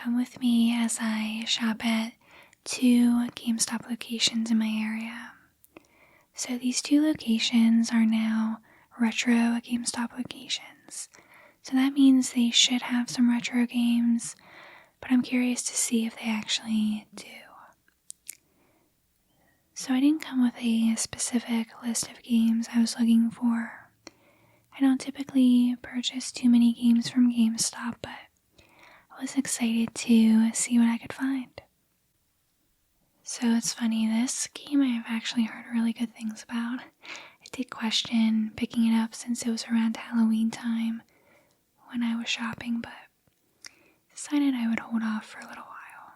Come with me as I shop at 2 GameStop locations in my area. So these 2 locations are now retro GameStop locations. So that means they should have some retro games, but I'm curious to see if they actually do. So I didn't come with a specific list of games I was looking for. I don't typically purchase too many games from GameStop, but I was excited to see what I could find. So it's funny, this game I have actually heard really good things about. I did question picking it up since it was around Halloween time when I was shopping, but decided I would hold off for a little while.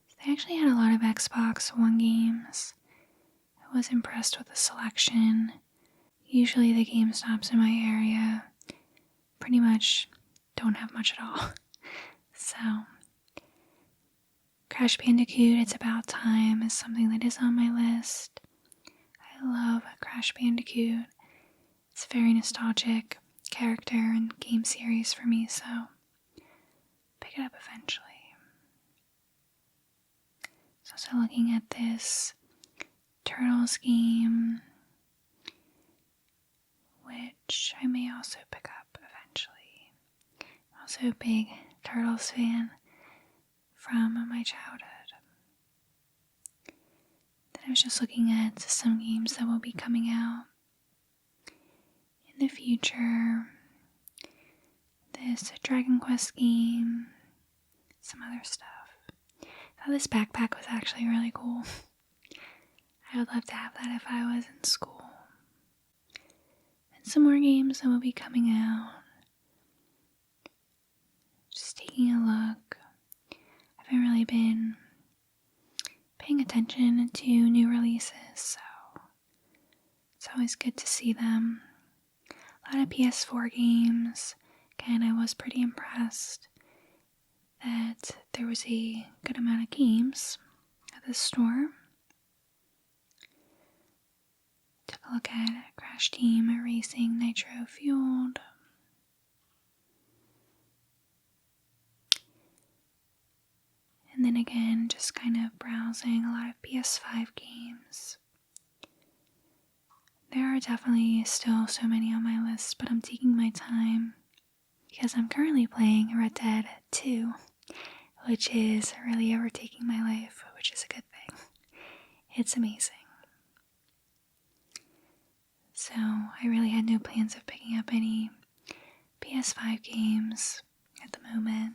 So they actually had a lot of Xbox One games. I was impressed with the selection. Usually the GameStops in my area pretty much don't have much at all. So Crash Bandicoot, It's About Time is something that is on my list. I love Crash Bandicoot. It's a very nostalgic character and game series for me, so pick it up eventually. So also looking at this Turtles game, which I may also pick up eventually. I'm also a big Turtles fan from my childhood. Then I was just looking at some games that will be coming out in the future. This Dragon Quest game, some other stuff. I thought this backpack was actually really cool. I would love to have that if I was in school. And some more games that will be coming out. Just taking a look. I haven't really been paying attention to new releases, so it's always good to see them. A lot of PS4 games. Again, I was pretty impressed that there was a good amount of games at the store. Took a look at Crash Team Racing Nitro Fueled. And then again, just kind of browsing a lot of PS5 games. There are definitely still so many on my list, but I'm taking my time because I'm currently playing Red Dead 2, which is really overtaking my life, which is a good thing. It's amazing. So I really had no plans of picking up any PS5 games at the moment.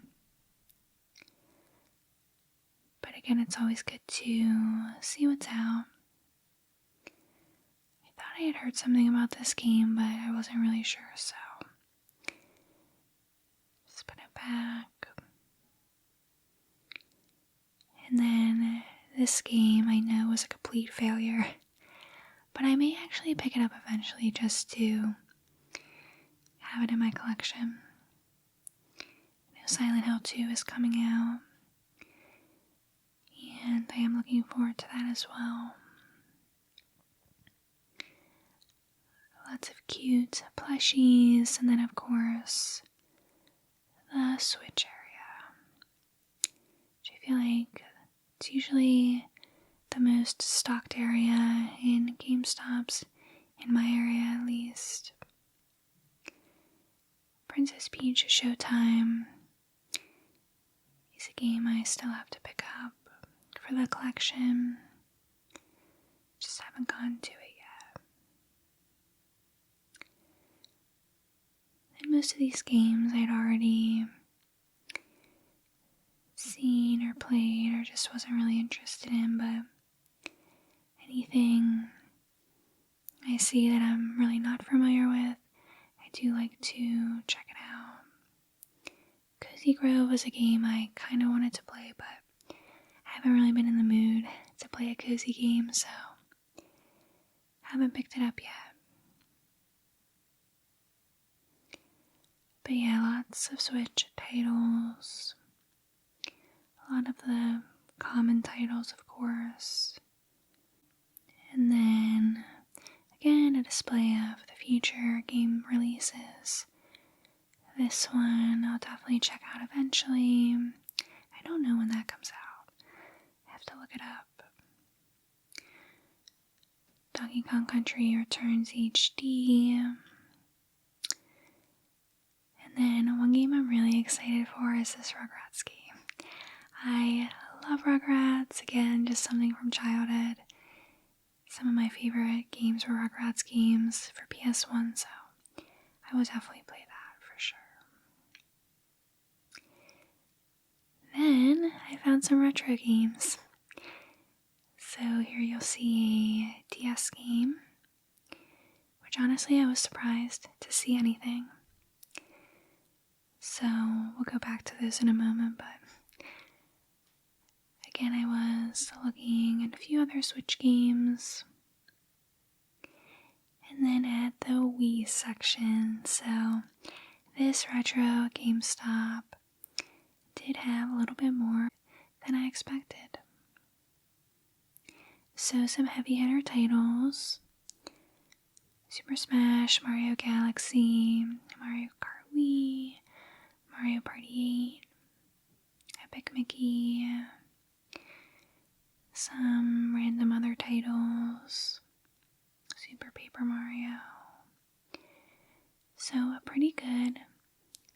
But again, it's always good to see what's out. I thought I had heard something about this game, but I wasn't really sure, so just put it back. And then this game I know was a complete failure, but I may actually pick it up eventually just to have it in my collection. I know Silent Hill 2 is coming out, and I am looking forward to that as well. Lots of cute plushies, and then of course the Switch area, which I feel like it's usually the most stocked area in GameStops, in my area at least. Princess Peach Showtime is a game I still have to pick up for the collection. Just haven't gone to it yet. And most of these games I'd already seen or played or just wasn't really interested in, but anything I see that I'm really not familiar with, I do like to check it out. Cozy Grove was a game I kind of wanted to play, but I haven't really been in the mood to play a cozy game, so haven't picked it up yet. But yeah, lots of Switch titles. A lot of the common titles, of course. And then, again, a display of the future game releases This one I'll definitely check out eventually. I don't know when that comes out. I have to look it up. Donkey Kong Country Returns HD. And then one game I'm really excited for is this Rugrats game. I love Rugrats. Again, just something from childhood. Some of my favorite games were Rugrats games for PS1, so I will definitely play that for sure. Then I found some retro games. So here you'll see a DS game, which honestly I was surprised to see anything. So we'll go back to this in a moment, but again I was looking at a few other Switch games. And then at the Wii section, so this retro GameStop did have a little bit more than I expected. So some heavy hitter titles: Super Smash, Mario Galaxy, Mario Kart Wii, Mario Party 8, Epic Mickey, some random other titles, Super Paper Mario. So a pretty good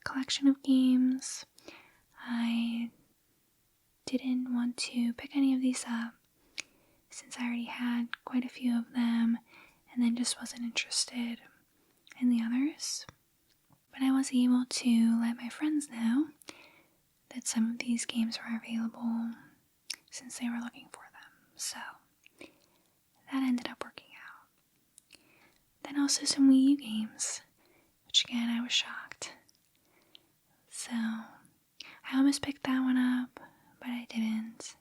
collection of games. I didn't want to pick any of these up since I already had quite a few of them and then just wasn't interested in the others. But I was able to let my friends know that some of these games were available since they were looking for them. So that ended up working out. Then also some Wii U games, which again I was shocked. So I almost picked that one up, but I didn't.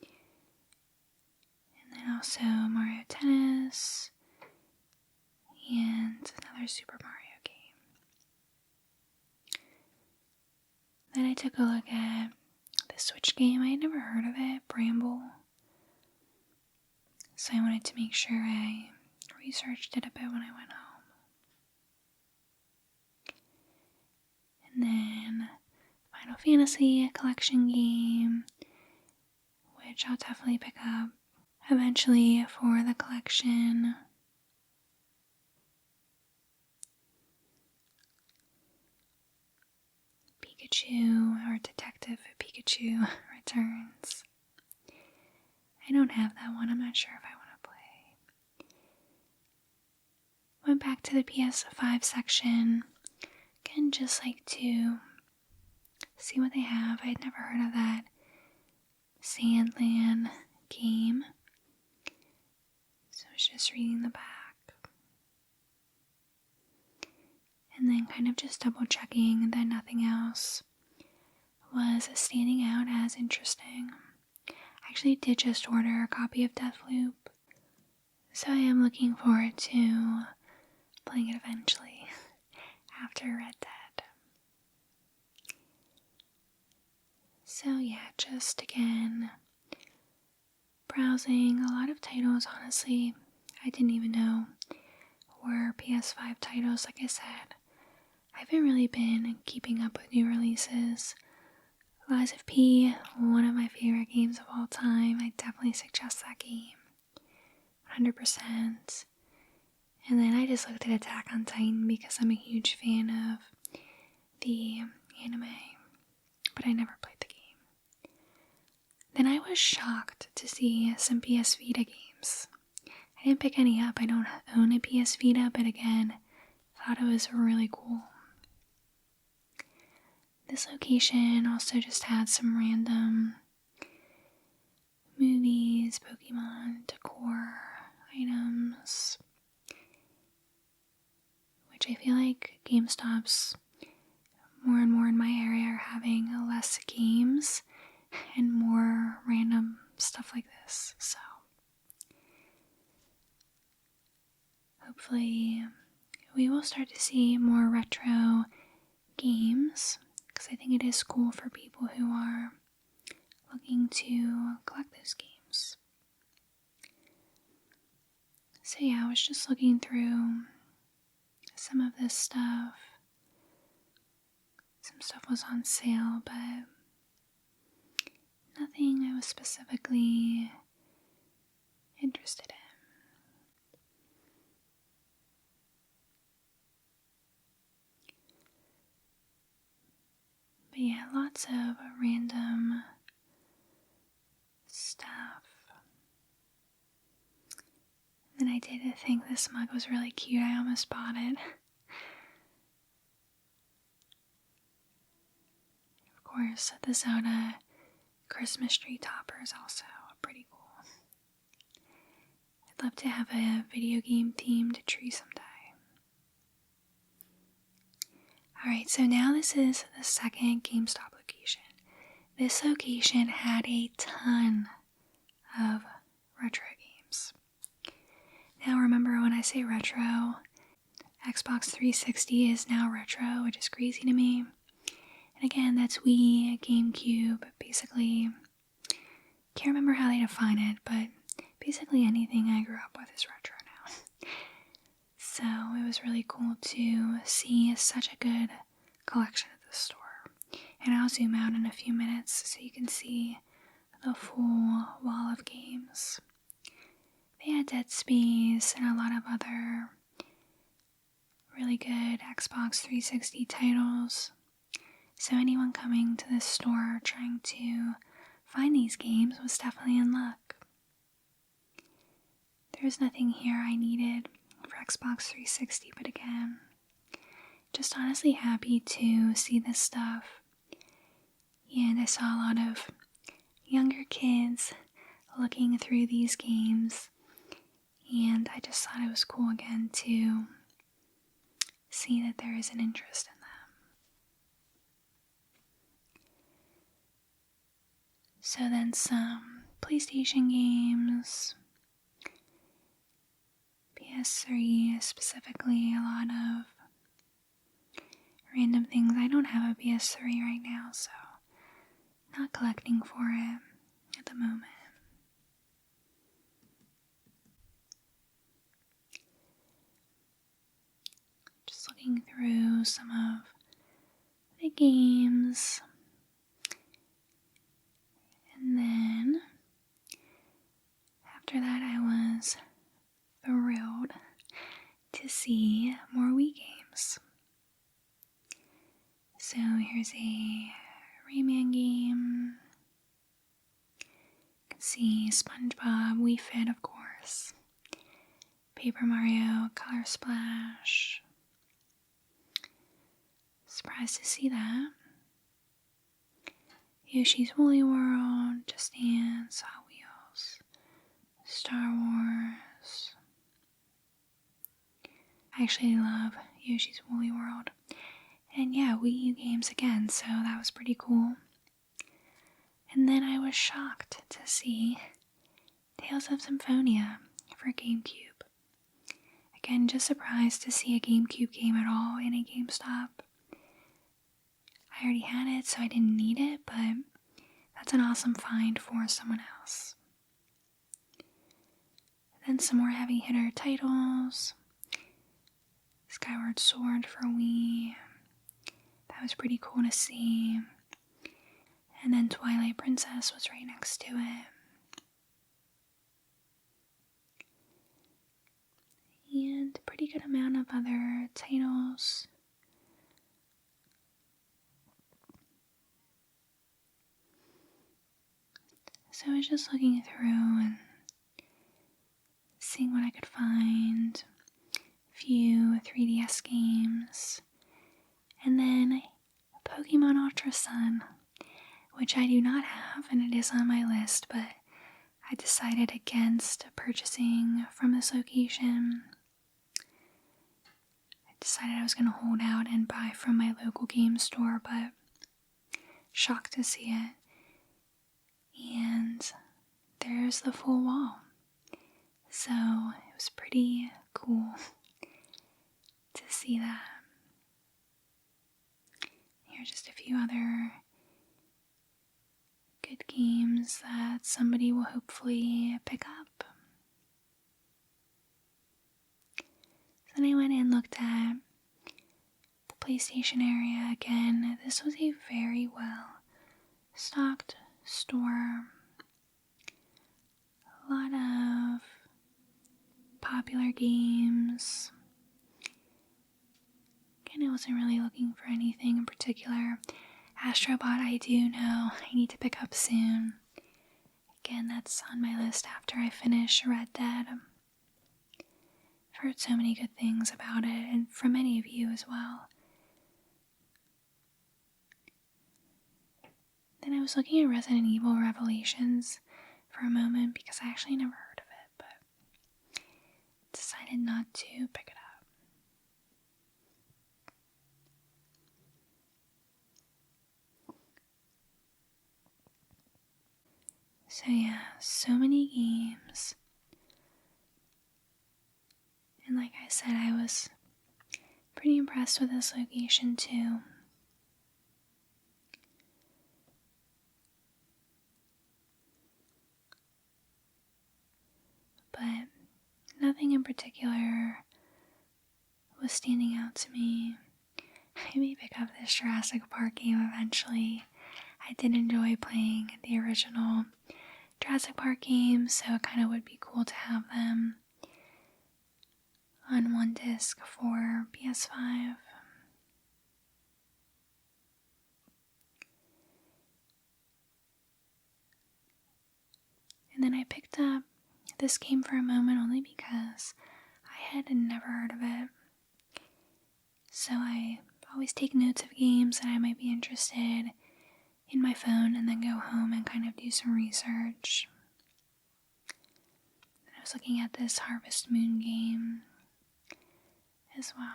And then also Mario Tennis and another Super Mario game. Then I took a look at the Switch game. I had never heard of it, Bramble. So I wanted to make sure I researched it a bit when I went home. And then Final Fantasy collection game, which I'll definitely pick up eventually for the collection. Pikachu, or Detective Pikachu Returns. I don't have that one. I'm not sure if I want to play. Went back to the PS5 section. Again, just like to see what they have. I had never heard of that Sandland game. So I was just reading the back. And then kind of just double checking that nothing else was standing out as interesting. I actually did just order a copy of Deathloop, so I am looking forward to playing it eventually after Red Dead. So yeah, just again browsing a lot of titles. Honestly, I didn't even know were PS5 titles. Like I said, I haven't really been keeping up with new releases. Lies of P, one of my favorite games of all time. I definitely suggest that game. 100%. And then I just looked at Attack on Titan because I'm a huge fan of the anime, but I never played the game. Then I was shocked to see some PS Vita games. I didn't pick any up. I don't own a PS Vita, but again, thought it was really cool. This location also just had some random movies, Pokemon, decor, items, which I feel like GameStops more and more in my area are having less games and more random stuff like this. So hopefully we will start to see more retro games, because I think it is cool for people who are looking to collect those games. So yeah, I was just looking through some of this stuff. some stuff was on sale, but nothing I was specifically interested in. But yeah, lots of random stuff. And I did think this mug was really cute. I almost bought it. Of course, the Zelda Christmas tree topper is also pretty cool. I'd love to have a video game themed tree someday. Alright, so now this is the second GameStop location. This location had a ton of retro games. Now remember, when I say retro, Xbox 360 is now retro, which is crazy to me. And again, that's Wii, GameCube, basically, can't remember how they define it, but basically anything I grew up with is retro now. So it was really cool to see such a good collection at the store. And I'll zoom out in a few minutes so you can see the full wall of games. They had Dead Space and a lot of other really good Xbox 360 titles. So anyone coming to this store trying to find these games was definitely in luck. There's nothing here I needed for Xbox 360, but again, just honestly happy to see this stuff. And I saw a lot of younger kids looking through these games, and I just thought it was cool again to see that there is an interest in them. So then some PlayStation games, PS3 specifically, a lot of random things. I don't have a PS3 right now, so not collecting for it at the moment. Just looking through some of the games. And then after that, I was thrilled to see more Wii games. So here's a Rayman game. You can see SpongeBob, Wii Fit, of course. Paper Mario, Color Splash. Surprised to see that. Yoshi's Woolly World, Just Dance, Hot Wheels, Star Wars. I actually love Yoshi's Woolly World. And yeah, Wii U games again, so that was pretty cool. And then I was shocked to see Tales of Symphonia for GameCube. Again, just surprised to see a GameCube game at all in a GameStop. I already had it, so I didn't need it, but that's an awesome find for someone else. Then some more heavy hitter titles. Skyward Sword for Wii. That was pretty cool to see. And then Twilight Princess was right next to it. And a pretty good amount of other titles. So I was just looking through and seeing what I could find. A few 3DS games. And then Pokemon Ultra Sun, which I do not have, and it is on my list, but I decided against purchasing from this location. I decided I was going to hold out and buy from my local game store, but shocked to see it. And there's the full wall. So it was pretty cool to see that. Here's just a few other good games that somebody will hopefully pick up. So then I went and looked at the PlayStation area again. This was a very well stocked store. A lot of popular games. Again, I wasn't really looking for anything in particular. Astrobot, I do know I need to pick up soon. Again, that's on my list after I finish Red Dead. I've heard so many good things about it, and from many of you as well. Then I was looking at Resident Evil Revelations for a moment because I actually never heard of it, but decided not to pick it up. So yeah, so many games. And like I said, I was pretty impressed with this location too. But nothing in particular was standing out to me. I may pick up this Jurassic Park game eventually. I did enjoy playing the original Jurassic Park games, so it kind of would be cool to have them on one disc for PS5. And then I picked up this game for a moment only because I had never heard of it. So I always take notes of games that I might be interested in my phone and then go home and kind of do some research. And I was looking at this Harvest Moon game as well.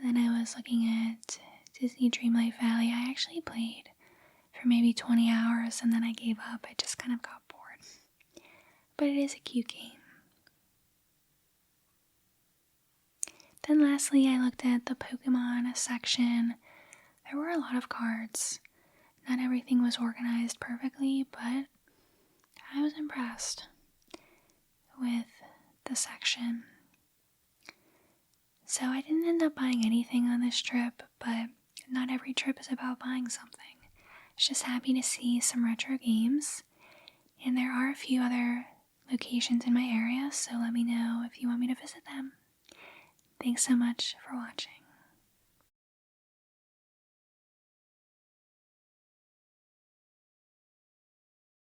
Then I was looking at Disney Dreamlight Valley. I actually played for maybe 20 hours and then I gave up. I just kind of got bored. But it is a cute game. Then lastly, I looked at the Pokemon section. There were a lot of cards. Not everything was organized perfectly, but I was impressed with the section. So I didn't end up buying anything on this trip, but not every trip is about buying something. I was just happy to see some retro games, and there are a few other locations in my area, so let me know if you want me to visit them. Thanks so much for watching.